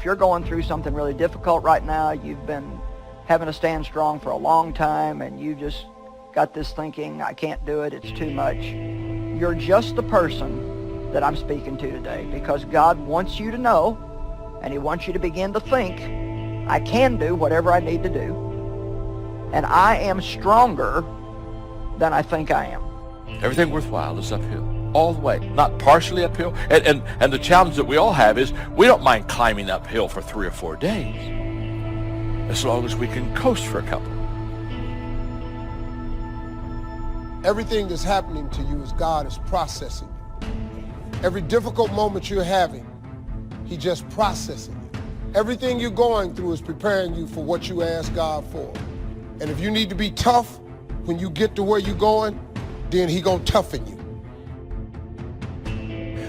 if you're going through something really difficult right now, you've been having to stand strong for a long time, and you just got this thinking, I can't do it, it's too much. You're just the person that I'm speaking to today, because God wants you to know, and he wants you to begin to think, I can do whatever I need to do, and I am stronger than I think I am. Everything worthwhile is uphill, all the way, not partially uphill. And the challenge that we all have is we don't mind climbing uphill for 3 or 4 days, as long as we can coast for a couple. Everything that's happening to you is God is processing you. Every difficult moment you're having, he just processing you. Everything you're going through is preparing you for what you ask God for. And if you need to be tough when you get to where you're going, then he gonna toughen you.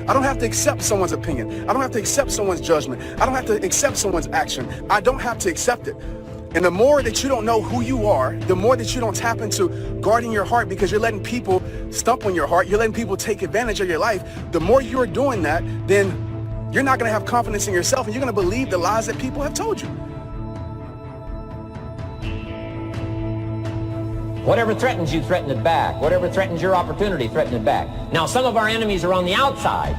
I don't have to accept someone's opinion. I don't have to accept someone's judgment. I don't have to accept someone's action. I don't have to accept it. And the more that you don't know who you are, the more that you don't tap into guarding your heart, because you're letting people stump on your heart, you're letting people take advantage of your life, the more you're doing that, then you're not going to have confidence in yourself, and you're going to believe the lies that people have told you. Whatever threatens you, threaten it back. Whatever threatens your opportunity, threaten it back. Now, some of our enemies are on the outside,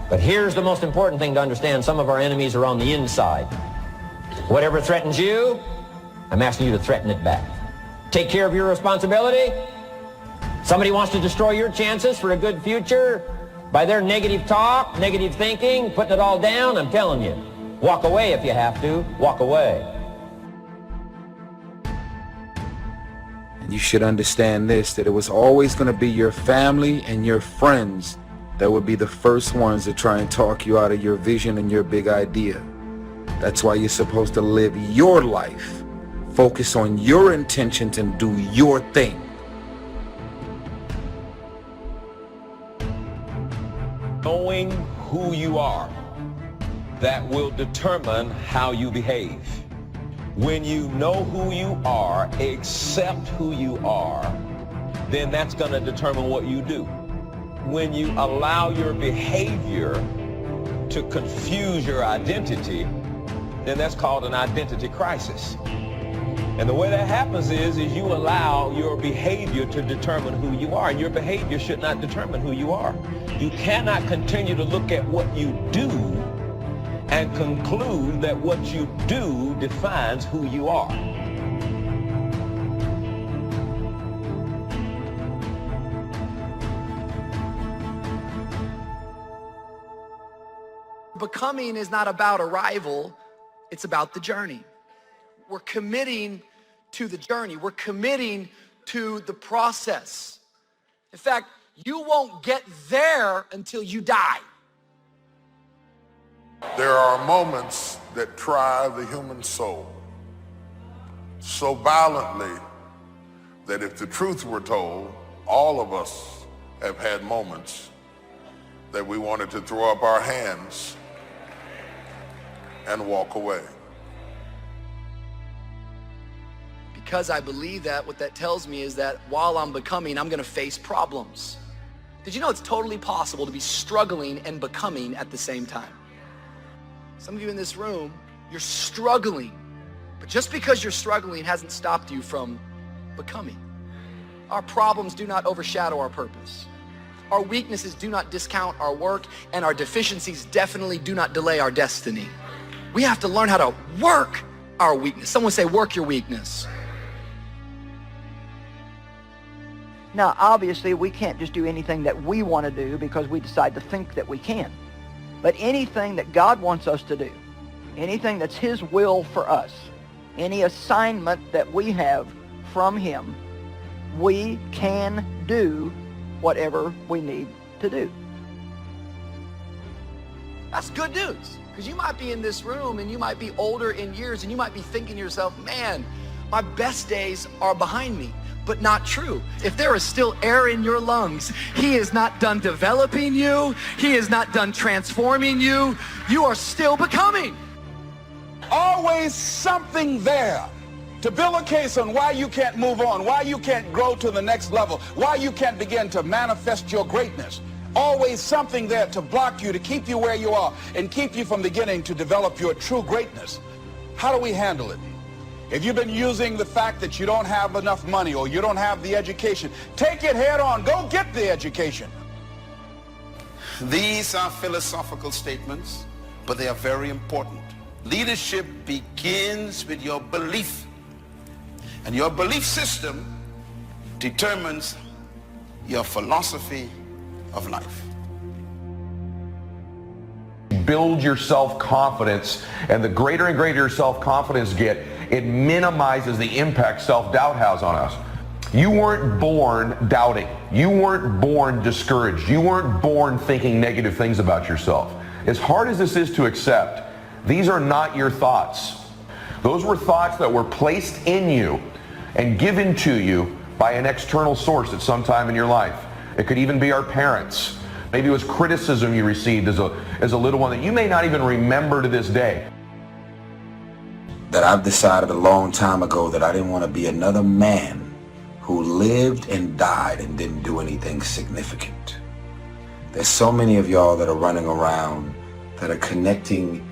but here's the most important thing to understand. Some of our enemies are on the inside. Whatever threatens you, I'm asking you to threaten it back. Take care of your responsibility. Somebody wants to destroy your chances for a good future by their negative talk, negative thinking, putting it all down. I'm telling you, walk away if you have to. Walk away. And you should understand this, that it was always going to be your family and your friends that would be the first ones to try and talk you out of your vision and your big idea. That's why you're supposed to live your life, focus on your intentions, and do your thing. Knowing who you are, that will determine how you behave. When you know who you are, accept who you are, then that's going to determine what you do. When you allow your behavior to confuse your identity, then that's called an identity crisis. And the way that happens is you allow your behavior to determine who you are, and your behavior should not determine who you are. You cannot continue to look at what you do and conclude that what you do defines who you are. Becoming is not about arrival, it's about the journey. We're committing to the journey. We're committing to the process. In fact, you won't get there until you die. There are moments that try the human soul so violently that if the truth were told, all of us have had moments that we wanted to throw up our hands and walk away. Because I believe that, what that tells me is that while I'm becoming, I'm gonna face problems. Did you know it's totally possible to be struggling and becoming at the same time? Some of you in this room, you're struggling, but just because you're struggling hasn't stopped you from becoming. Our problems do not overshadow our purpose. Our weaknesses do not discount our work, and our deficiencies definitely do not delay our destiny. We have to learn how to work our weakness. Someone say, work your weakness. Now, obviously, we can't just do anything that we want to do because we decide to think that we can. But anything that God wants us to do, anything that's his will for us, any assignment that we have from him, we can do whatever we need to do. That's good news, because you might be in this room and you might be older in years and you might be thinking to yourself, man, my best days are behind me. But not true. If there is still air in your lungs, he is not done developing you. He is not done transforming you. You are still becoming. Always something there to build a case on why you can't move on, why you can't grow to the next level, why you can't begin to manifest your greatness. Always something there to block you, to keep you where you are, and keep you from beginning to develop your true greatness. How do we handle it? If you've been using the fact that you don't have enough money or you don't have the education, take it head on. Go get the education. These are philosophical statements, but they are very important. Leadership begins with your belief, and your belief system determines your philosophy of life. Build your self-confidence, and the greater and greater your self-confidence get, it minimizes the impact self-doubt has on us. You weren't born doubting. You weren't born discouraged. You weren't born thinking negative things about yourself. As hard as this is to accept, these are not your thoughts. Those were thoughts that were placed in you and given to you by an external source at some time in your life. It could even be our parents. Maybe it was criticism you received as a little one that you may not even remember to this day. That I've decided a long time ago that I didn't want to be another man who lived and died and didn't do anything significant. There's so many of y'all that are running around that are connecting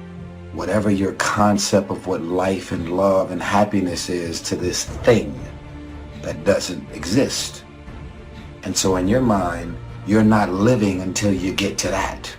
whatever your concept of what life and love and happiness is to this thing that doesn't exist. And so in your mind, you're not living until you get to that.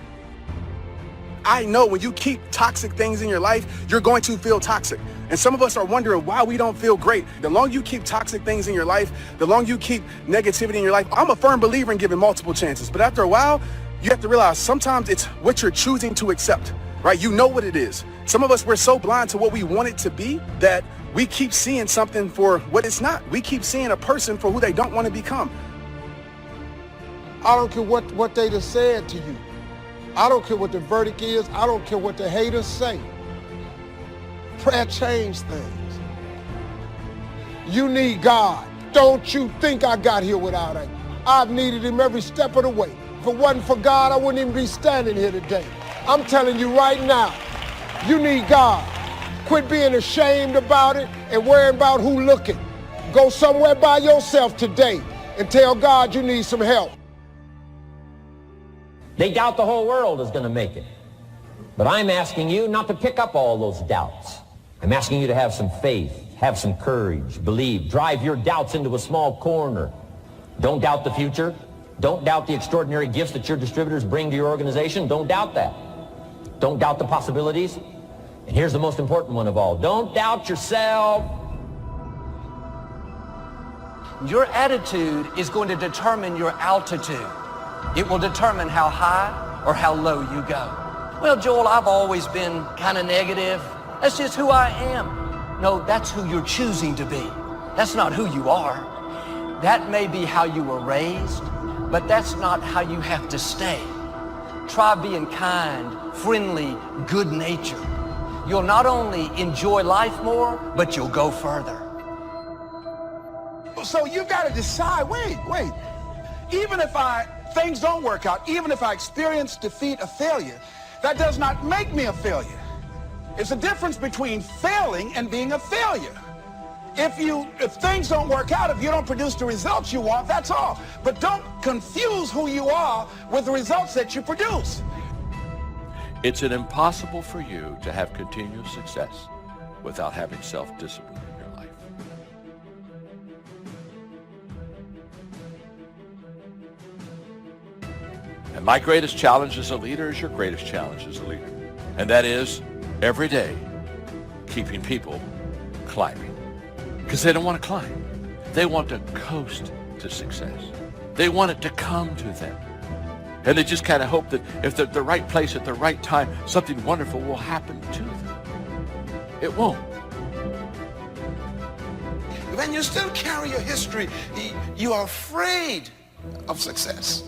I know when you keep toxic things in your life, you're going to feel toxic. And some of us are wondering why we don't feel great. The longer you keep toxic things in your life, the longer you keep negativity in your life. I'm a firm believer in giving multiple chances. But after a while, you have to realize sometimes it's what you're choosing to accept, right? You know what it is. Some of us, we're so blind to what we want it to be that we keep seeing something for what it's not. We keep seeing a person for who they don't want to become. I don't care what they done said to you. I don't care what the verdict is. I don't care what the haters say. Prayer changed things. You need God. Don't you think I got here without Him. I've needed Him every step of the way. If it wasn't for God, I wouldn't even be standing here today. I'm telling you right now, you need God. Quit being ashamed about it and worrying about who looking. Go somewhere by yourself today and tell God you need some help. They doubt the whole world is going to make it. But I'm asking you not to pick up all those doubts. I'm asking you to have some faith, have some courage, believe, drive your doubts into a small corner. Don't doubt the future. Don't doubt the extraordinary gifts that your distributors bring to your organization. Don't doubt that. Don't doubt the possibilities. And here's the most important one of all. Don't doubt yourself. Your attitude is going to determine your altitude. It will determine how high or how low you go. Well, Joel, I've always been kind of negative. That's just who I am. No, that's who you're choosing to be. That's not who you are. That may be how you were raised, but that's not how you have to stay. Try being kind, friendly, good-natured. You'll not only enjoy life more, but you'll go further. So you've got to decide, wait. Even if things don't work out, even if I experience defeat or failure, that does not make me a failure. It's a difference between failing and being a failure. If things don't work out, if you don't produce the results you want, that's all. But don't confuse who you are with the results that you produce. It's impossible for you to have continuous success without having self-discipline in your life. And my greatest challenge as a leader is your greatest challenge as a leader. And that is, every day, keeping people climbing. Because they don't want to climb. They want to coast to success. They want it to come to them. And they just kind of hope that if they're at the right place at the right time, something wonderful will happen to them. It won't. When you still carry your history, you are afraid of success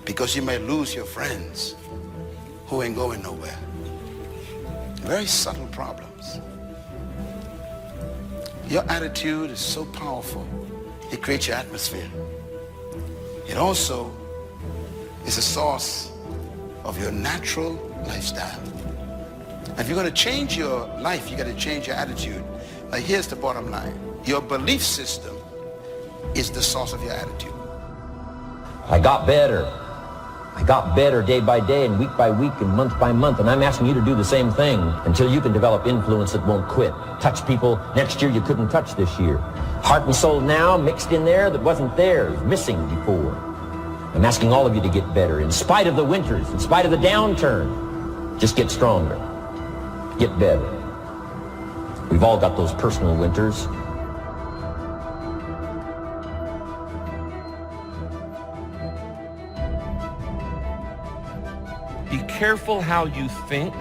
because you may lose your friends who ain't going nowhere. Very subtle problems. Your attitude is so powerful. It creates your atmosphere. It also is a source of your natural lifestyle. If you're going to change your life, you got to change your attitude. Now here's the bottom line. Your belief system is the source of your attitude. I got better. I got better day by day and week by week and month by month, and I'm asking you to do the same thing until you can develop influence that won't quit. Touch people next year you couldn't touch this year. Heart and soul now mixed in there that wasn't there, missing before. I'm asking all of you to get better in spite of the winters, in spite of the downturn. Just get stronger. Get better. We've all got those personal winters. Be careful how you think.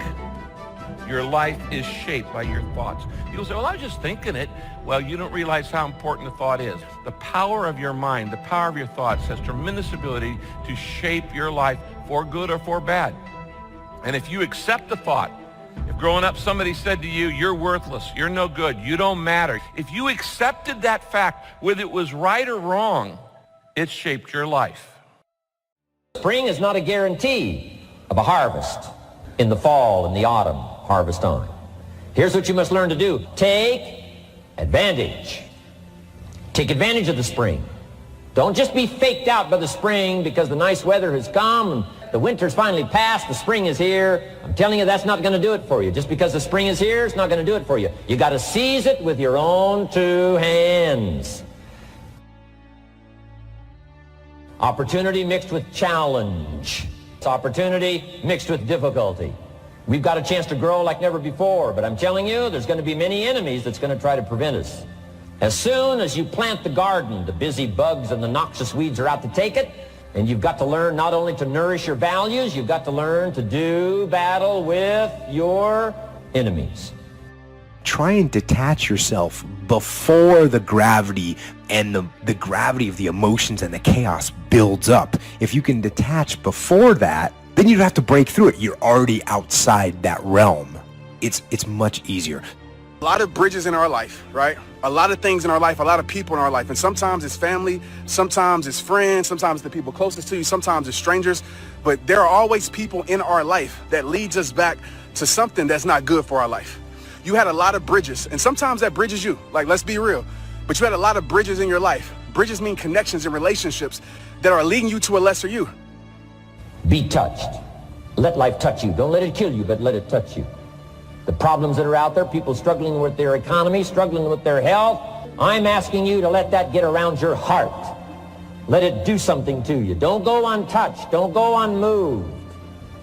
Your life is shaped by your thoughts. People say, well, I was just thinking it. Well, you don't realize how important the thought is. The power of your mind, the power of your thoughts has tremendous ability to shape your life for good or for bad. And if you accept the thought, if growing up somebody said to you, you're worthless, you're no good, you don't matter. If you accepted that fact, whether it was right or wrong, it shaped your life. Spring is not a guarantee of a harvest in the fall and the autumn harvest time. Here's what you must learn to do. Take advantage. Take advantage of the spring. Don't just be faked out by the spring because the nice weather has come and the winter's finally passed, the spring is here. I'm telling you, that's not going to do it for you. Just because the spring is here, it's not going to do it for you. You got to seize it with your own two hands. Opportunity mixed with challenge. It's opportunity mixed with difficulty. We've got a chance to grow like never before, but I'm telling you, there's going to be many enemies that's going to try to prevent us. As soon as you plant the garden, the busy bugs and the noxious weeds are out to take it, and you've got to learn not only to nourish your values, you've got to learn to do battle with your enemies. Try and detach yourself before the gravity and the gravity of the emotions and the chaos builds up. If you can detach before that, then you don't have to break through it. You're already outside that realm. It's much easier. A lot of bridges in our life, right? A lot of things in our life, a lot of people in our life. And sometimes it's family, sometimes it's friends, sometimes the people closest to you, sometimes it's strangers. But there are always people in our life that leads us back to something that's not good for our life. You had a lot of bridges, and sometimes that bridges you. Like, let's be real. But you had a lot of bridges in your life. Bridges mean connections and relationships that are leading you to a lesser you. Be touched. Let life touch you. Don't let it kill you, but let it touch you. The problems that are out there, people struggling with their economy, struggling with their health, I'm asking you to let that get around your heart. Let it do something to you. Don't go untouched. Don't go unmoved.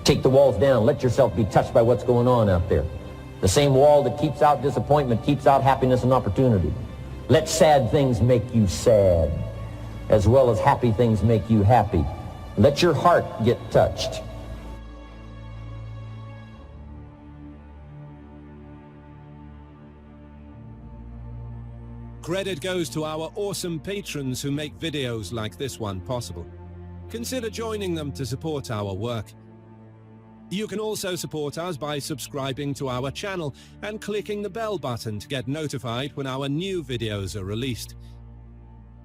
Take the walls down. Let yourself be touched by what's going on out there. The same wall that keeps out disappointment keeps out happiness and opportunity. Let sad things make you sad, as well as happy things make you happy. Let your heart get touched. Credit goes to our awesome patrons who make videos like this one possible. Consider joining them to support our work. You can also support us by subscribing to our channel and clicking the bell button to get notified when our new videos are released.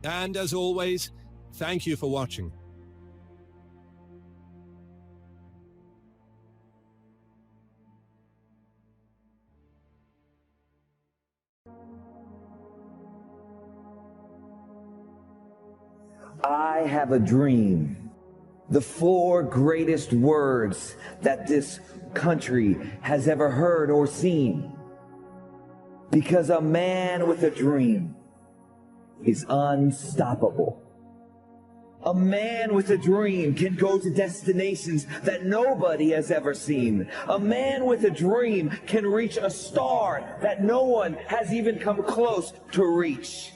And as always, thank you for watching. I have a dream. The 4 greatest words that this country has ever heard or seen. Because a man with a dream is unstoppable. A man with a dream can go to destinations that nobody has ever seen. A man with a dream can reach a star that no one has even come close to reach.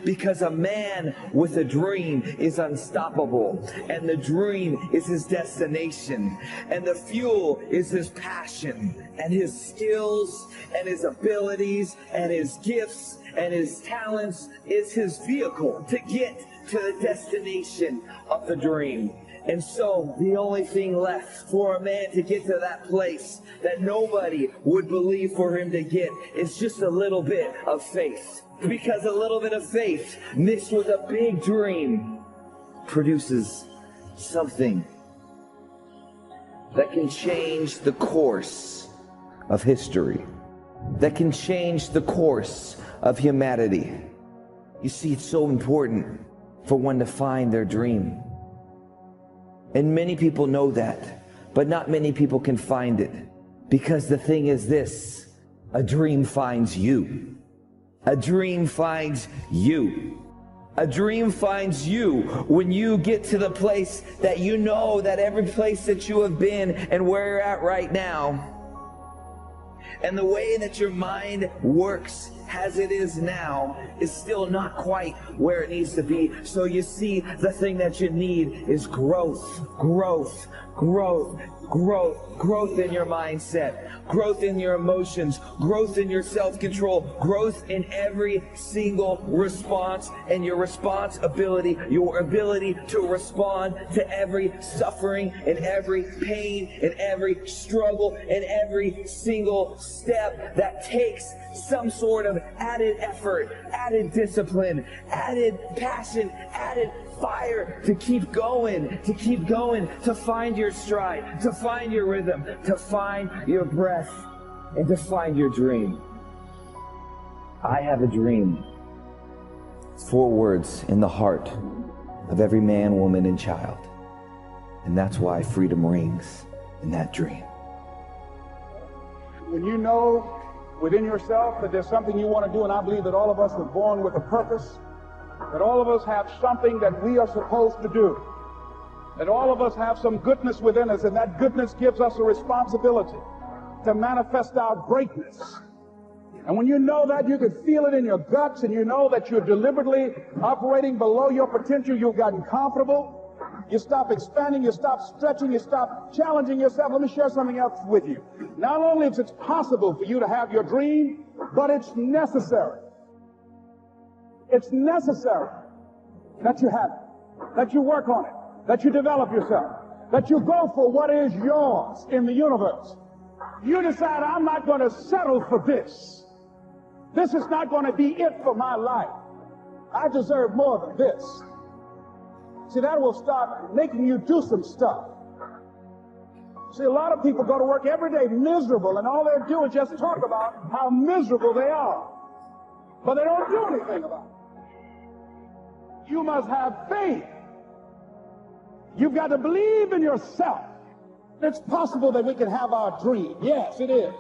Because a man with a dream is unstoppable, and the dream is his destination, and the fuel is his passion, and his skills, and his abilities, and his gifts, and his talents is his vehicle to get to the destination of the dream. And so the only thing left for a man to get to that place that nobody would believe for him to get is just a little bit of faith. Because a little bit of faith mixed with a big dream produces something that can change the course of history, that can change the course of humanity. You see, it's so important for one to find their dream. And many people know that, but not many people can find it. Because the thing is this, a dream finds you. A dream finds you. A dream finds you when you get to the place that you know that every place that you have been and where you're at right now, and the way that your mind works as it is now is still not quite where it needs to be. So you see, the thing that you need is growth, growth, growth, growth, growth in your mindset, growth in your emotions, growth in your self-control, growth in every single response and your responsibility, your ability to respond to every suffering and every pain and every struggle and every single step that takes some sort of added effort, added discipline, added passion, added fire to keep going, to find your stride, to find your rhythm, to find your breath, and to find your dream. I have a dream. It's 4 words in the heart of every man, woman, and child. And that's why freedom rings in that dream. When you know within yourself that there's something you want to do, and I believe that all of us were born with a purpose, that all of us have something that we are supposed to do, that all of us have some goodness within us, and that goodness gives us a responsibility to manifest our greatness. And when you know that, you can feel it in your guts, and you know that you're deliberately operating below your potential. You've gotten comfortable. You stop expanding, you stop stretching, you stop challenging yourself. Let me share something else with you. Not only is it possible for you to have your dream, but it's necessary. It's necessary that you have it, that you work on it, that you develop yourself, that you go for what is yours in the universe. You decide, I'm not going to settle for this. This is not going to be it for my life. I deserve more than this. See, that will start making you do some stuff. See, a lot of people go to work every day miserable, and all they do is just talk about how miserable they are. But they don't do anything about it. You must have faith. You've got to believe in yourself. It's possible that we can have our dream. Yes, it is.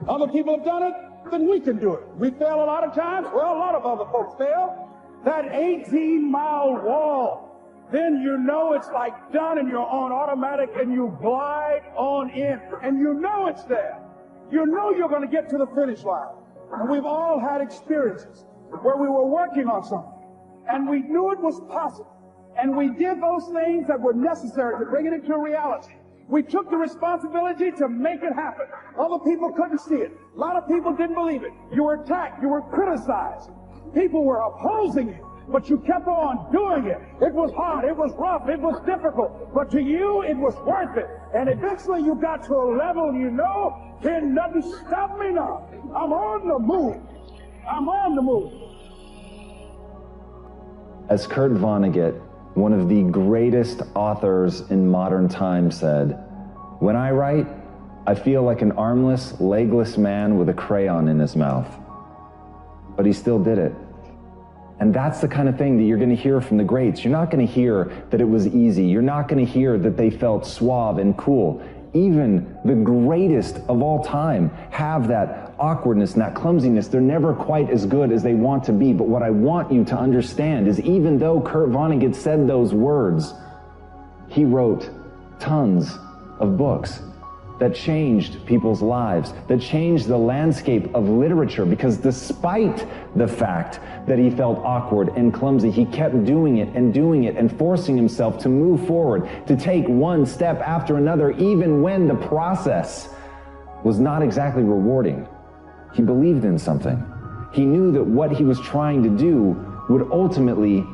Other people have done it, then we can do it. We fail a lot of times. Well, a lot of other folks fail. That 18-mile wall, then you know it's like done and you're on automatic and you glide on in. And you know it's there. You know you're going to get to the finish line. And we've all had experiences where we were working on something and we knew it was possible. And we did those things that were necessary to bring it into reality. We took the responsibility to make it happen. Other people couldn't see it. A lot of people didn't believe it. You were attacked. You were criticized. People were opposing you. But you kept on doing it. It was hard. It was rough. It was difficult. But to you, it was worth it. And eventually you got to a level you know, can nothing stop me now. I'm on the move. I'm on the move. As Kurt Vonnegut, one of the greatest authors in modern times, said, "When I write, I feel like an armless, legless man with a crayon in his mouth." But he still did it. And that's the kind of thing that you're going to hear from the greats. You're not going to hear that it was easy. You're not going to hear that they felt suave and cool. Even the greatest of all time have that awkwardness and that clumsiness. They're never quite as good as they want to be. But what I want you to understand is even though Kurt Vonnegut said those words, he wrote tons of books that changed people's lives, that changed the landscape of literature, because despite the fact that he felt awkward and clumsy, he kept doing it and forcing himself to move forward, to take one step after another, even when the process was not exactly rewarding. He believed in something. He knew that what he was trying to do would ultimately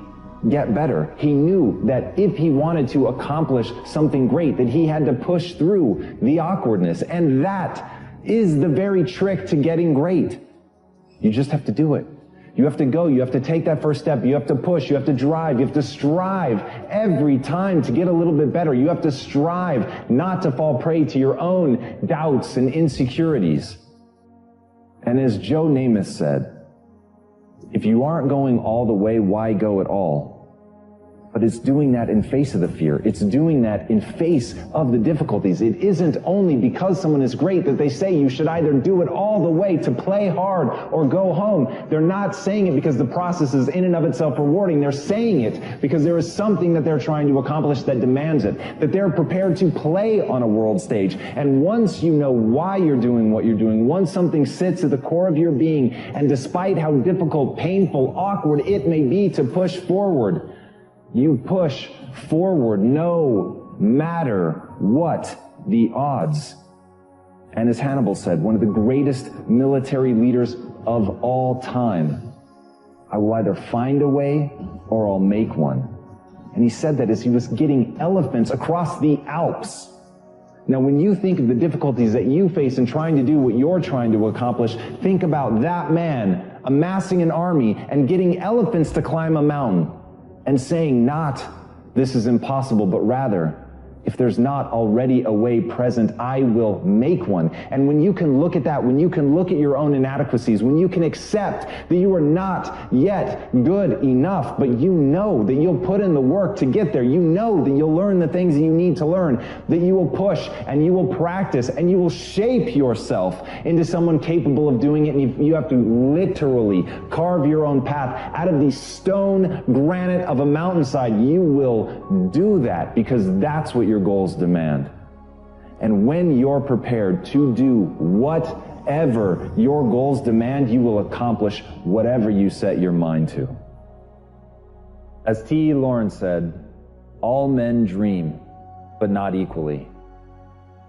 get better. He knew that if he wanted to accomplish something great, that he had to push through the awkwardness. And that is the very trick to getting great. You just have to do it. You have to go. You have to take that first step. You have to push. You have to drive. You have to strive every time to get a little bit better. You have to strive not to fall prey to your own doubts and insecurities. And as Joe Namath said, if you aren't going all the way, why go at all? But it's doing that in face of the fear. It's doing that in face of the difficulties. It isn't only because someone is great that they say you should either do it all the way to play hard or go home. They're not saying it because the process is in and of itself rewarding. They're saying it because there is something that they're trying to accomplish that demands it, that they're prepared to play on a world stage. And once you know why you're doing what you're doing, once something sits at the core of your being, and despite how difficult, painful, awkward it may be to push forward, you push forward no matter what the odds. And as Hannibal said, one of the greatest military leaders of all time, I will either find a way or I'll make one. And he said that as he was getting elephants across the Alps. Now, when you think of the difficulties that you face in trying to do what you're trying to accomplish, think about that man amassing an army and getting elephants to climb a mountain. And saying not, this is impossible, but rather, if there's not already a way present, I will make one. And when you can look at that, when you can look at your own inadequacies, when you can accept that you are not yet good enough, but you know that you'll put in the work to get there, you know that you'll learn the things that you need to learn, that you will push and you will practice and you will shape yourself into someone capable of doing it, and you have to literally carve your own path out of the stone granite of a mountainside. You will do that because that's what your goals demand. And when you're prepared to do whatever your goals demand, you will accomplish whatever you set your mind to. As T.E. Lawrence said, all men dream, but not equally.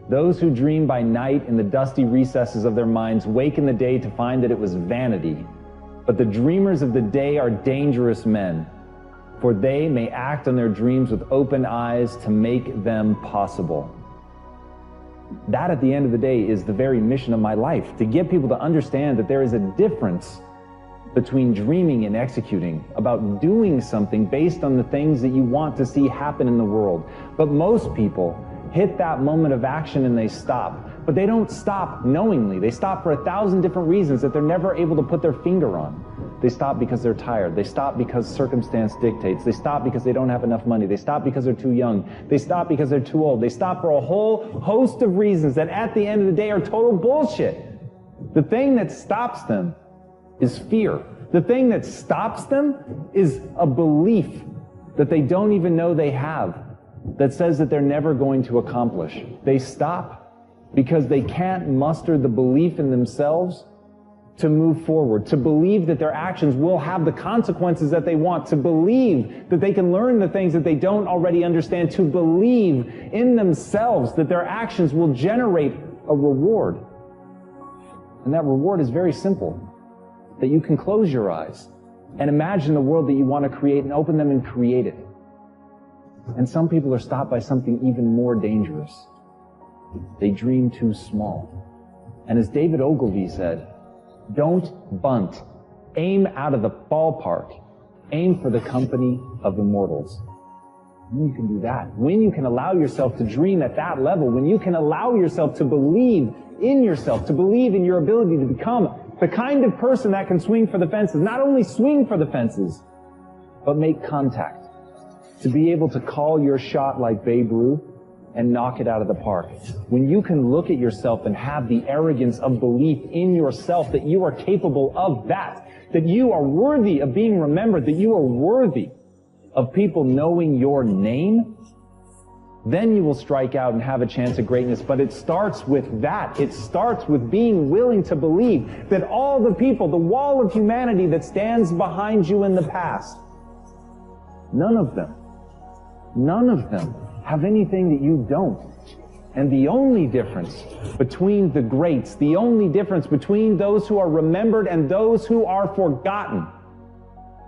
Those who dream by night in the dusty recesses of their minds wake in the day to find that it was vanity. But the dreamers of the day are dangerous men, for they may act on their dreams with open eyes to make them possible. That, at the end of the day, is the very mission of my life, to get people to understand that there is a difference between dreaming and executing, about doing something based on the things that you want to see happen in the world. But most people hit that moment of action and they stop. But they don't stop knowingly. They stop for 1,000 different reasons that they're never able to put their finger on. They stop because they're tired. They stop because circumstance dictates. They stop because they don't have enough money. They stop because they're too young. They stop because they're too old. They stop for a whole host of reasons that at the end of the day are total bullshit. The thing that stops them is fear. The thing that stops them is a belief that they don't even know they have, that says that they're never going to accomplish. They stop because they can't muster the belief in themselves to move forward, to believe that their actions will have the consequences that they want, to believe that they can learn the things that they don't already understand, to believe in themselves that their actions will generate a reward. And that reward is very simple, that you can close your eyes and imagine the world that you want to create and open them and create it. And some people are stopped by something even more dangerous. They dream too small. And as David Ogilvy said, don't bunt. Aim out of the ballpark. Aim for the company of immortals. When you can do that, when you can allow yourself to dream at that level, when you can allow yourself to believe in yourself, to believe in your ability to become the kind of person that can swing for the fences, not only swing for the fences, but make contact, to be able to call your shot like Babe Ruth and knock it out of the park. When you can look at yourself and have the arrogance of belief in yourself that you are capable of that you are worthy of being remembered, that you are worthy of people knowing your name, then you will strike out and have a chance at greatness. But it starts with that. It starts with being willing to believe that all the people, the wall of humanity that stands behind you in the past, none of them have anything that you don't. And the only difference between the greats, the only difference between those who are remembered and those who are forgotten,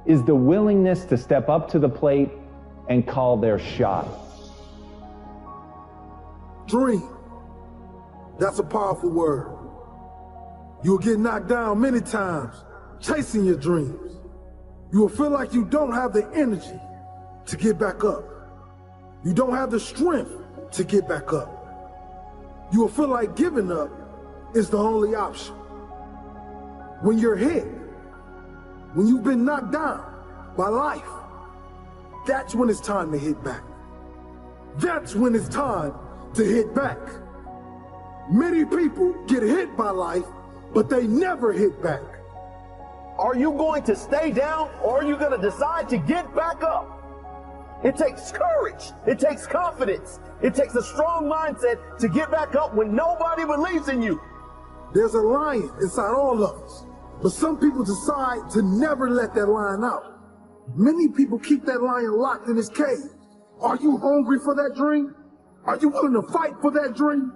is the willingness to step up to the plate and call their shot. Dream. That's a powerful word. You'll get knocked down many times chasing your dreams. You will feel like you don't have the energy to get back up. You don't have the strength to get back up. You will feel like giving up is the only option. When you're hit, when you've been knocked down by life, that's when it's time to hit back. That's when it's time to hit back. Many people get hit by life, but they never hit back. Are you going to stay down, or are you going to decide to get back up? It takes courage. It takes confidence. It takes a strong mindset to get back up when nobody believes in you. There's a lion inside all of us, but some people decide to never let that lion out. Many people keep that lion locked in his cage. Are you hungry for that dream? Are you willing to fight for that dream?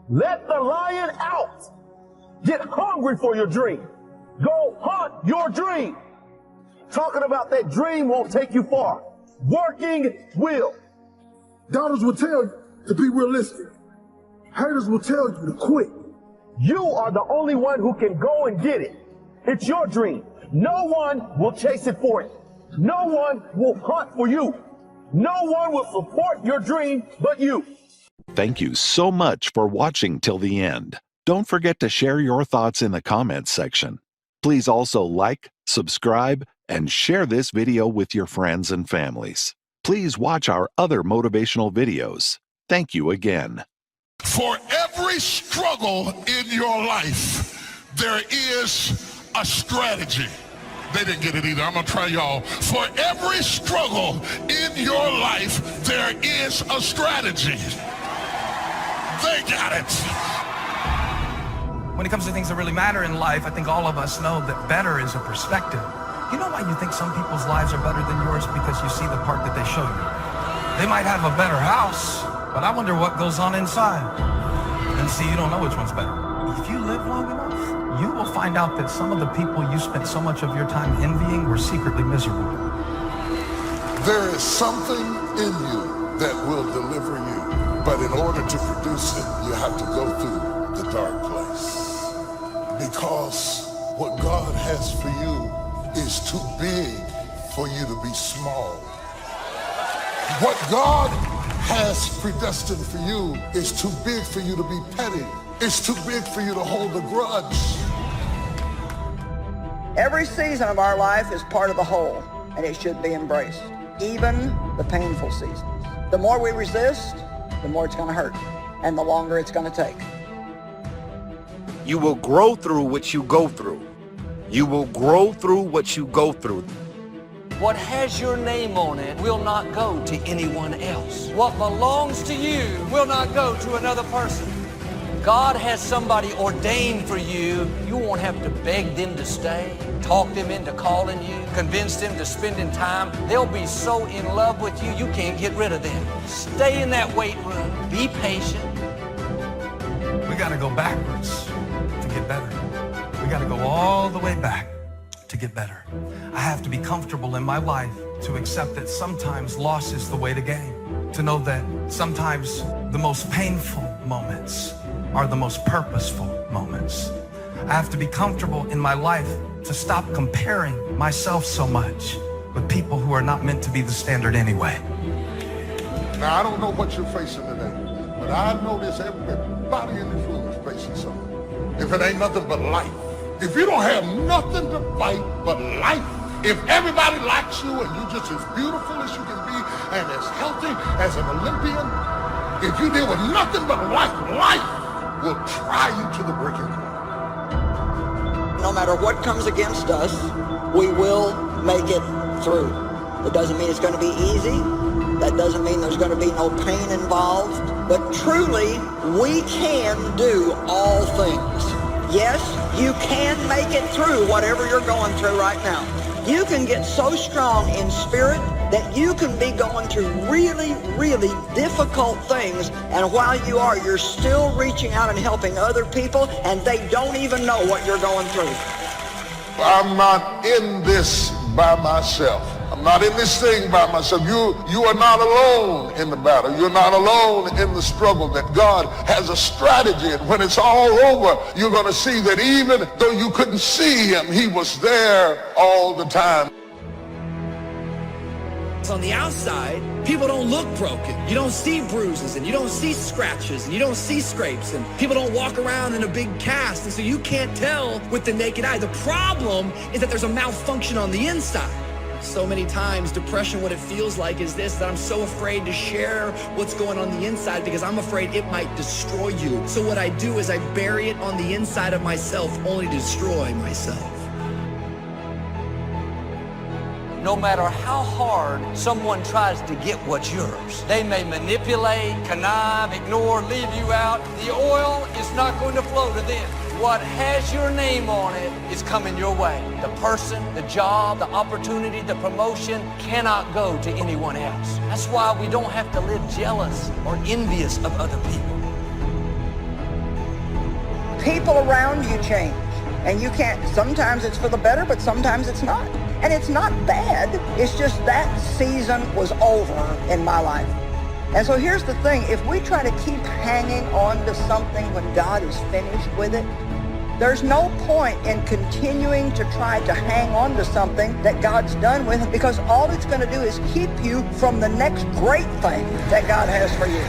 Let the lion out. Get hungry for your dream. Go hunt your dream. Talking about that dream won't take you far. Working will. Doubters will tell you to be realistic. Haters will tell you to quit. You are the only one who can go and get it. It's your dream. No one will chase it for you. No one will hunt for you. No one will support your dream but you. Thank you so much for watching till the end. Don't forget to share your thoughts in the comments section. Please also like, subscribe, and share this video with your friends and families. Please watch our other motivational videos. Thank you again. For every struggle in your life, there is a strategy. They didn't get it either. I'm going to try y'all. For every struggle in your life, there is a strategy. They got it. When it comes to things that really matter in life, I think all of us know that better is a perspective. You know why you think some people's lives are better than yours? Because you see the part that they show you. They might have a better house, but I wonder what goes on inside. And see, you don't know which one's better. If you live long enough, you will find out that some of the people you spent so much of your time envying were secretly miserable. There is something in you that will deliver you, but in order to produce it, you have to go through the dark place. Because what God has for you is too big for you to be small. What God has predestined for you is too big for you to be petty. It's too big for you to hold a grudge. Every season of our life is part of the whole, and it should be embraced, even the painful seasons. The more we resist, the more it's going to hurt, and the longer it's going to take. You will grow through what you go through. You will grow through what you go through. What has your name on it will not go to anyone else. What belongs to you will not go to another person. God has somebody ordained for you. You won't have to beg them to stay, talk them into calling you, convince them to spending time. They'll be so in love with you, you can't get rid of them. Stay in that weight room. Be patient. We got to go backwards to get better. We got to go all the way back to get better. I have to be comfortable in my life to accept that sometimes loss is the way to gain. To know that sometimes the most painful moments are the most purposeful moments. I have to be comfortable in my life to stop comparing myself so much with people who are not meant to be the standard anyway. Now, I don't know what you're facing today, but I know this, everybody in this room is facing something. If it ain't nothing but life. If you don't have nothing to fight but life, if everybody likes you and you're just as beautiful as you can be and as healthy as an Olympian, if you deal with nothing but life, life will try you to the breaking point. No matter what comes against us, we will make it through. It doesn't mean it's going to be easy. That doesn't mean there's going to be no pain involved. But truly, we can do all things. Yes, you can make it through whatever you're going through right now. You can get so strong in spirit that you can be going through really, really difficult things, and while you are, you're still reaching out and helping other people, and they don't even know what you're going through. I'm not in this by myself. I'm not in this thing by myself. You are not alone in the battle. You're not alone in the struggle. That God has a strategy, and when it's all over, you're going to see that even though you couldn't see him, he was there all the time. On the outside, people don't look broken. You don't see bruises, and you don't see scratches, and you don't see scrapes, and people don't walk around in a big cast, and so you can't tell with the naked eye. The problem is that there's a malfunction on the inside. so many times. Depression, what it feels like is this, that I'm so afraid to share what's going on the inside because I'm afraid it might destroy you. So what I do is I bury it on the inside of myself only to destroy myself. No matter how hard someone tries to get what's yours, they may manipulate, connive, ignore, leave you out. The oil is not going to flow to them. What has your name on it is coming your way. The person, the job, the opportunity, the promotion cannot go to anyone else. That's why we don't have to live jealous or envious of other people. People around you change, and you can't, sometimes it's for the better, but sometimes it's not. And it's not bad, it's just that season was over in my life. And so here's the thing, if we try to keep hanging on to something when God is finished with it, there's no point in continuing to try to hang on to something that God's done with, because all it's going to do is keep you from the next great thing that God has for you.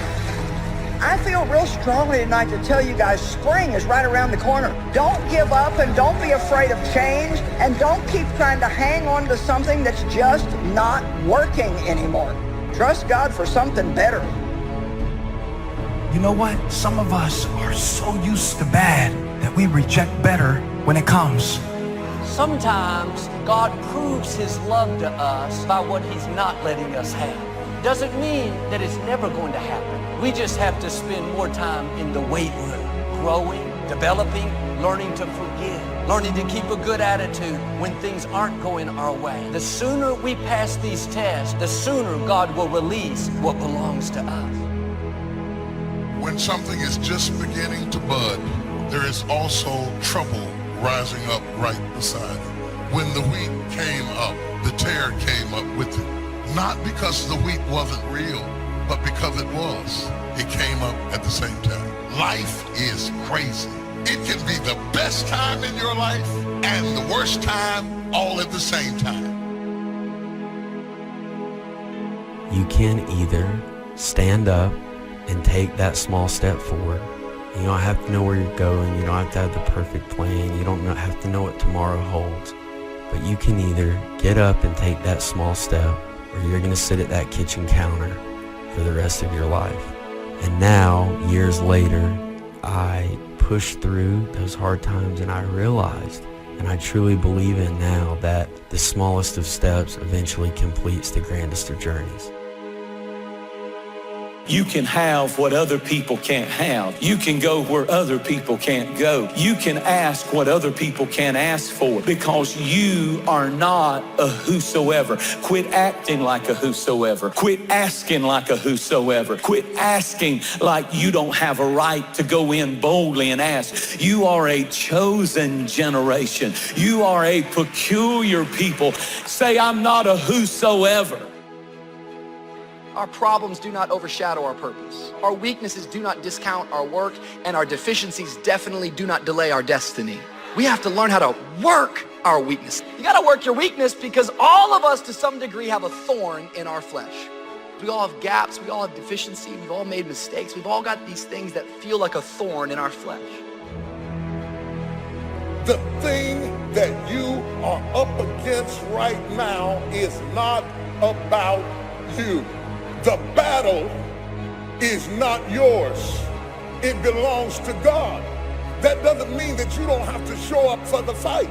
I feel real strongly tonight to tell you guys, spring is right around the corner. Don't give up and don't be afraid of change, and don't keep trying to hang on to something that's just not working anymore. Trust God for something better. You know what? Some of us are so used to bad that we reject better when it comes. Sometimes God proves his love to us by what he's not letting us have. Doesn't mean that it's never going to happen. We just have to spend more time in the weight room, growing, developing, learning to forgive, learning to keep a good attitude when things aren't going our way. The sooner we pass these tests, the sooner God will release what belongs to us. When something is just beginning to bud, there is also trouble rising up right beside it. When the wheat came up, the tare came up with it. Not because the wheat wasn't real, but because it was. It came up at the same time. Life is crazy. It can be the best time in your life and the worst time all at the same time. You can either stand up and take that small step forward. You don't have to know where you're going. You don't have to have the perfect plan. You don't have to know what tomorrow holds. But you can either get up and take that small step, or you're going to sit at that kitchen counter for the rest of your life. And now, years later, I pushed through those hard times, and I realized, and I truly believe in now, that the smallest of steps eventually completes the grandest of journeys. You can have what other people can't have. You can go where other people can't go. You can ask what other people can't ask for, because you are not a whosoever. Quit acting like a whosoever. Quit asking like a whosoever. Quit asking like you don't have a right to go in boldly and ask. You are a chosen generation. You are a peculiar people. Say, I'm not a whosoever. Our problems do not overshadow our purpose. Our weaknesses do not discount our work, and our deficiencies definitely do not delay our destiny. We have to learn how to work our weakness. You gotta work your weakness, because all of us to some degree have a thorn in our flesh. We all have gaps, we all have deficiency, we've all made mistakes, we've all got these things that feel like a thorn in our flesh. The thing that you are up against right now is not about you. The battle is not yours. It belongs to God. That doesn't mean that you don't have to show up for the fight.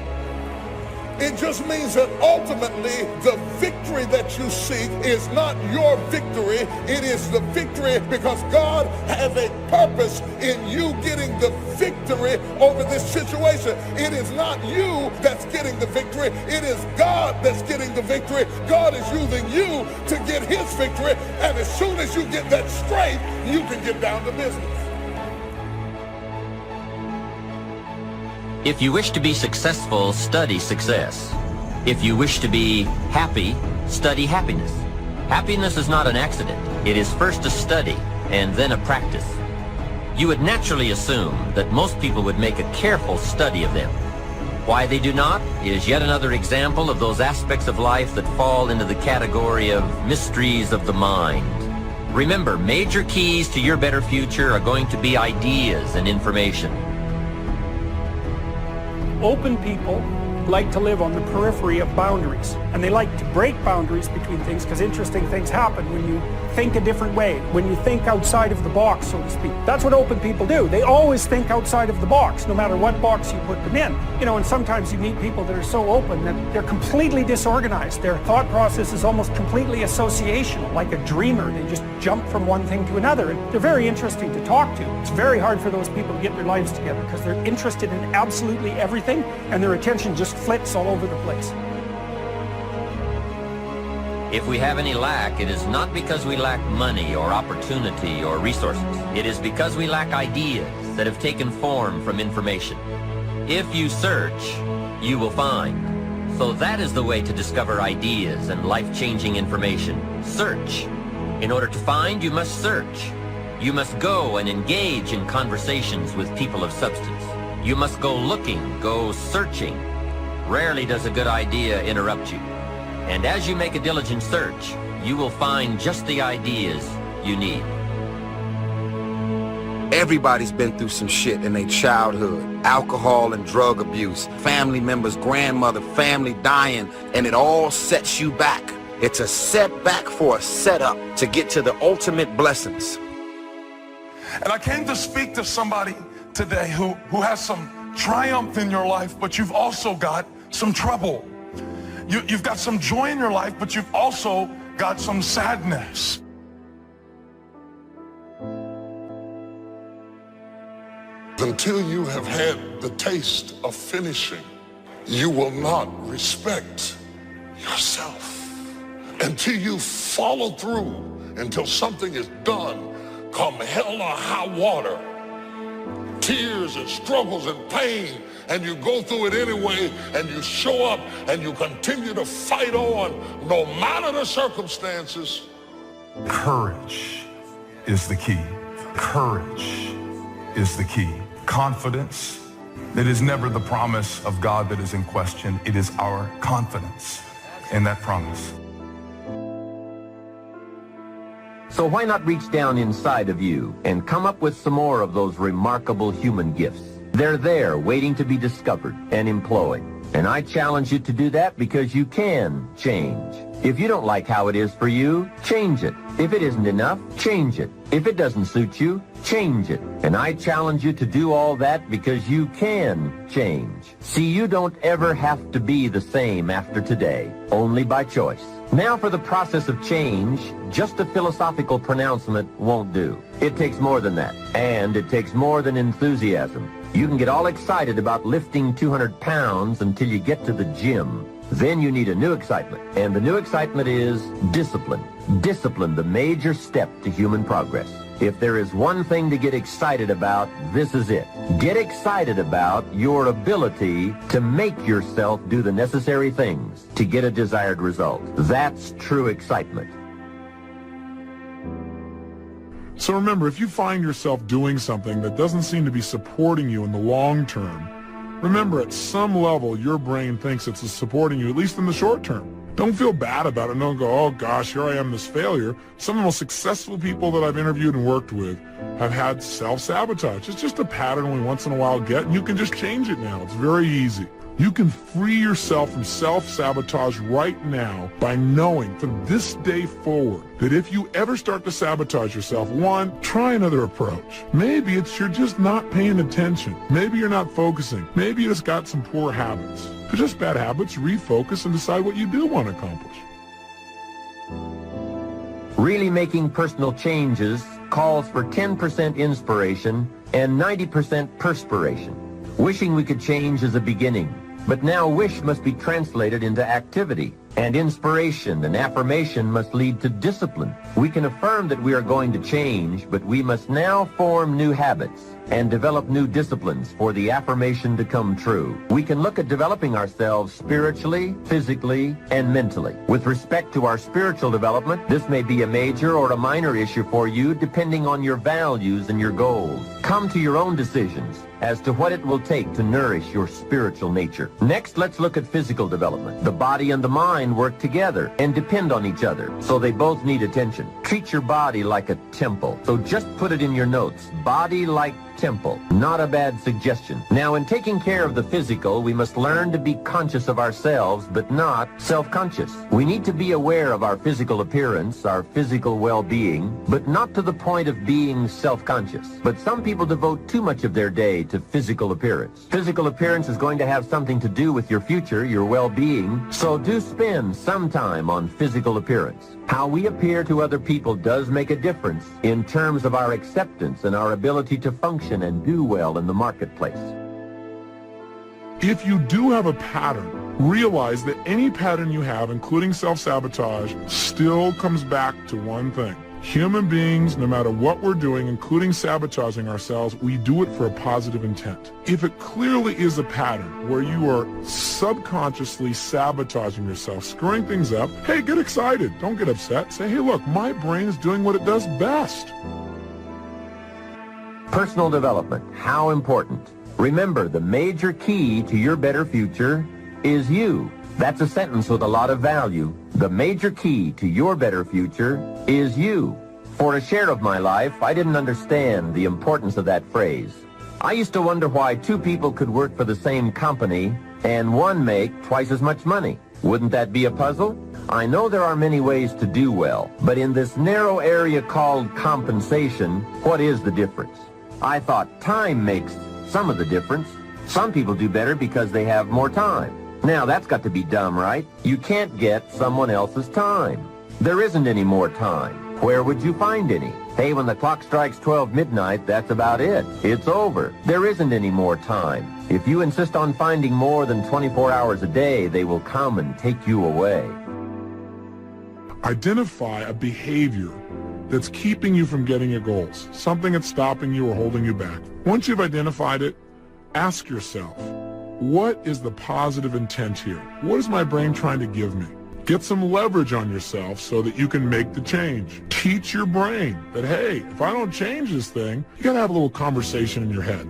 It just means that ultimately the victory that you seek is not your victory. It is the victory because God has a purpose in you getting the victory over this situation. It is not you that's getting the victory. It is God that's getting the victory. God is using you to get his victory. And as soon as you get that straight, you can get down to business. If you wish to be successful, study success. If you wish to be happy, study happiness. Happiness is not an accident. It is first a study and then a practice. You would naturally assume that most people would make a careful study of them. Why they do not is yet another example of those aspects of life that fall into the category of mysteries of the mind. Remember, major keys to your better future are going to be ideas and information. Open people like to live on the periphery of boundaries. And they like to break boundaries between things because interesting things happen when you think a different way, when you think outside of the box, so to speak. That's what open people do. They always think outside of the box, no matter what box you put them in. You know, and sometimes you meet people that are so open that they're completely disorganized. Their thought process is almost completely associational, like a dreamer. They just jump from one thing to another. And they're very interesting to talk to. It's very hard for those people to get their lives together because they're interested in absolutely everything and their attention just flits all over the place. If we have any lack, it is not because we lack money or opportunity or resources. It is because we lack ideas that have taken form from information. If you search, you will find. So that is the way to discover ideas and life-changing information. Search. In order to find, you must search. You must go and engage in conversations with people of substance. You must go looking, go searching. Rarely does a good idea interrupt you. And as you make a diligent search, you will find just the ideas you need. Everybody's been through some shit in their childhood. Alcohol and drug abuse, family members, grandmother, family dying, and it all sets you back. It's a setback for a setup to get to the ultimate blessings. And I came to speak to somebody today who has some triumph in your life, but you've also got some trouble. You've got some joy in your life, but you've also got some sadness. Until you have had the taste of finishing, you will not respect yourself. Until you follow through, until something is done, come hell or high water, tears and struggles and pain, and you go through it anyway, and you show up, and you continue to fight on, no matter the circumstances. Courage is the key. Courage is the key. Confidence. It is never the promise of God that is in question. It is our confidence in that promise. So why not reach down inside of you and come up with some more of those remarkable human gifts? They're there waiting to be discovered and employed. And I challenge you to do that because you can change. If you don't like how it is for you, change it. If it isn't enough, change it. If it doesn't suit you, change it. And I challenge you to do all that because you can change. See, you don't ever have to be the same after today, only by choice. Now for the process of change, just a philosophical pronouncement won't do. It takes more than that, and it takes more than enthusiasm. You can get all excited about lifting 200 pounds until you get to the gym. Then you need a new excitement, and the new excitement is discipline. Discipline, the major step to human progress. If there is one thing to get excited about, this is it. Get excited about your ability to make yourself do the necessary things to get a desired result. That's true excitement. So remember, if you find yourself doing something that doesn't seem to be supporting you in the long term, remember at some level your brain thinks it's supporting you, at least in the short term. Don't feel bad about it. Don't go, oh gosh, here I am, this failure. Some of the most successful people that I've interviewed and worked with have had self-sabotage. It's just a pattern we once in a while get, and you can just change it now. It's very easy. You can free yourself from self-sabotage right now by knowing from this day forward that if you ever start to sabotage yourself, one, try another approach. Maybe it's you're just not paying attention. Maybe you're not focusing. Maybe you just got some poor habits. They're just bad habits. Refocus and decide what you do want to accomplish. Really making personal changes calls for 10% inspiration and 90% perspiration. Wishing we could change is a beginning. But now wish must be translated into activity, and inspiration and affirmation must lead to discipline. We can affirm that we are going to change, but we must now form new habits and develop new disciplines for the affirmation to come true. We can look at developing ourselves spiritually, physically, and mentally. With respect to our spiritual development, this may be a major or a minor issue for you depending on your values and your goals. Come to your own decisions as to what it will take to nourish your spiritual nature. Next, let's look at physical development. The body and the mind work together and depend on each other, so they both need attention. Treat your body like a temple. So just put it in your notes. Body like temple. Not a bad suggestion. Now, in taking care of the physical, we must learn to be conscious of ourselves, but not self-conscious. We need to be aware of our physical appearance, our physical well-being, but not to the point of being self-conscious. But some people devote too much of their day to physical appearance. Physical appearance is going to have something to do with your future, your well-being, so do spend some time on physical appearance. How we appear to other people does make a difference in terms of our acceptance and our ability to function and do well in the marketplace. If you do have a pattern, realize that any pattern you have, including self-sabotage, still comes back to one thing. Human beings, no matter what we're doing, including sabotaging ourselves, we do it for a positive intent. If it clearly is a pattern where you are subconsciously sabotaging yourself, screwing things up, hey, get excited. Don't get upset. Say, hey, look, my brain is doing what it does best. Personal development, how important. Remember, the major key to your better future is you. That's a sentence with a lot of value. The major key to your better future is you. For a share of my life, I didn't understand the importance of that phrase. I used to wonder why two people could work for the same company and one make twice as much money. Wouldn't that be a puzzle? I know there are many ways to do well, but in this narrow area called compensation, what is the difference? I thought time makes some of the difference. Some people do better because they have more time. Now, that's got to be dumb, right? You can't get someone else's time. There isn't any more time. Where would you find any? Hey, when the clock strikes 12 midnight, that's about it. It's over. There isn't any more time. If you insist on finding more than 24 hours a day, they will come and take you away. Identify a behavior that's keeping you from getting your goals, something that's stopping you or holding you back. Once you've identified it, ask yourself, what is the positive intent here? What is my brain trying to give me? Get some leverage on yourself so that you can make the change. Teach your brain that, hey, if I don't change this thing, you gotta have a little conversation in your head.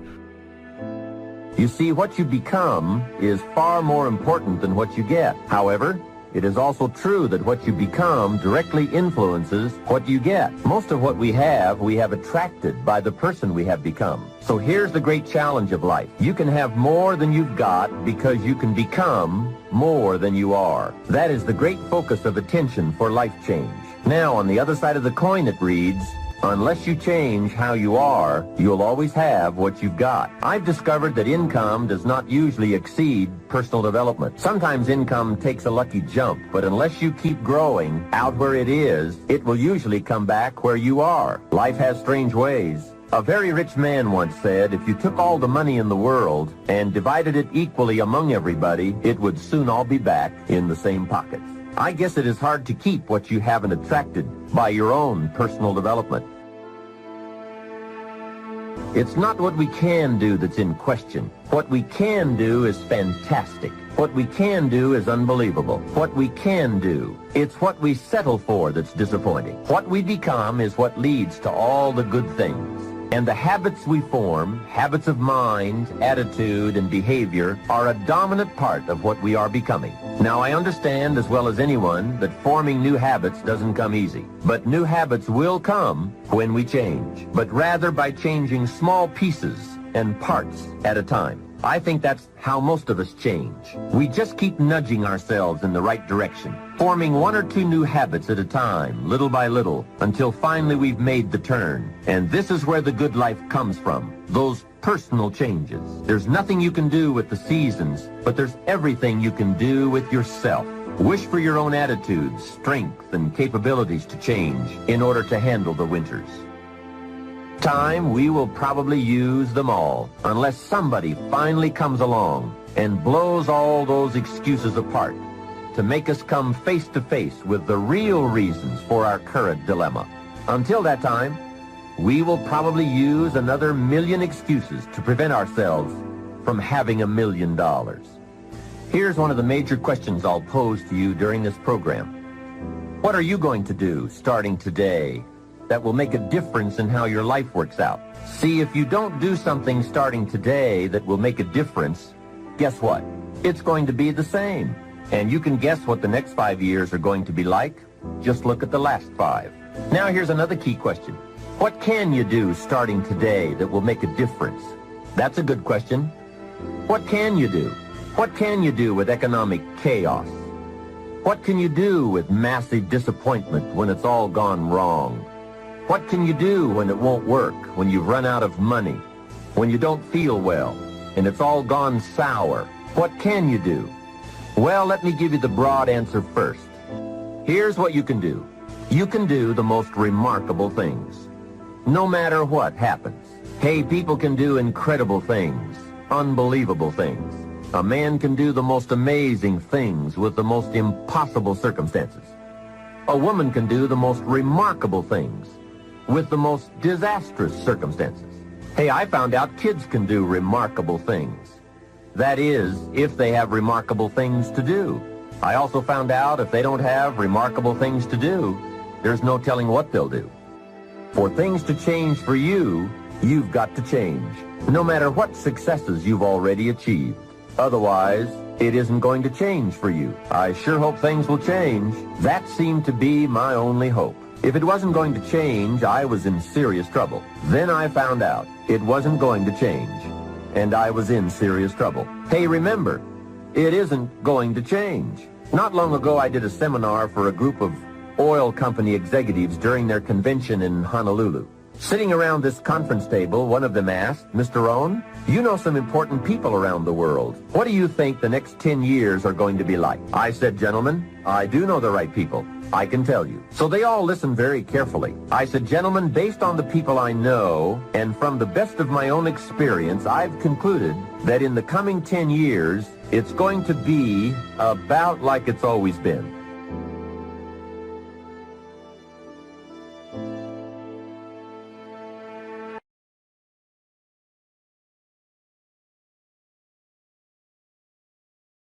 You see, what you become is far more important than what you get. However, it is also true that what you become directly influences what you get. Most of what we have attracted by the person we have become. So here's the great challenge of life. You can have more than you've got because you can become more than you are. That is the great focus of attention for life change. Now, on the other side of the coin, it reads, unless you change how you are, you'll always have what you've got. I've discovered that income does not usually exceed personal development. Sometimes income takes a lucky jump, but unless you keep growing out where it is, it will usually come back where you are. Life has strange ways. A very rich man once said, if you took all the money in the world and divided it equally among everybody, it would soon all be back in the same pockets. I guess it is hard to keep what you haven't attracted by your own personal development. It's not what we can do that's in question. What we can do is fantastic. What we can do is unbelievable. What we can do, it's what we settle for that's disappointing. What we become is what leads to all the good things. And the habits we form, habits of mind, attitude, and behavior, are a dominant part of what we are becoming. Now, I understand as well as anyone that forming new habits doesn't come easy. But new habits will come when we change, but rather by changing small pieces and parts at a time. I think that's how most of us change. We just keep nudging ourselves in the right direction, forming one or two new habits at a time, little by little, until finally we've made the turn. And this is where the good life comes from, those personal changes. There's nothing you can do with the seasons, but there's everything you can do with yourself. Wish for your own attitudes, strength, and capabilities to change in order to handle the winters. Time, we will probably use them all, unless somebody finally comes along and blows all those excuses apart to make us come face to face with the real reasons for our current dilemma. Until that time, we will probably use another million excuses to prevent ourselves from having $1 million. Here's one of the major questions I'll pose to you during this program. What are you going to do starting today that will make a difference in how your life works out? See, if you don't do something starting today that will make a difference, guess what? It's going to be the same. And you can guess what the next 5 years are going to be like. Just look at the last 5. Now here's another key question. What can you do starting today that will make a difference? That's a good question. What can you do? What can you do with economic chaos? What can you do with massive disappointment when it's all gone wrong? What can you do when it won't work, when you've run out of money, when you don't feel well, and it's all gone sour? What can you do? Well, let me give you the broad answer first. Here's what you can do. You can do the most remarkable things, no matter what happens. Hey, people can do incredible things, unbelievable things. A man can do the most amazing things with the most impossible circumstances. A woman can do the most remarkable things with the most disastrous circumstances. Hey, I found out kids can do remarkable things. That is, if they have remarkable things to do. I also found out if they don't have remarkable things to do, there's no telling what they'll do. For things to change for you, you've got to change, no matter what successes you've already achieved. Otherwise, it isn't going to change for you. I sure hope things will change. That seemed to be my only hope. If it wasn't going to change, I was in serious trouble. Then I found out it wasn't going to change, and I was in serious trouble. Hey, remember, it isn't going to change. Not long ago, I did a seminar for a group of oil company executives during their convention in Honolulu. Sitting around this conference table, one of them asked, "Mr. Rohn, you know some important people around the world. What do you think the next 10 years are going to be like?" I said, "Gentlemen, I do know the right people. I can tell you." So they all listened very carefully. I said, "Gentlemen, based on the people I know and from the best of my own experience, I've concluded that in the coming 10 years, it's going to be about like it's always been.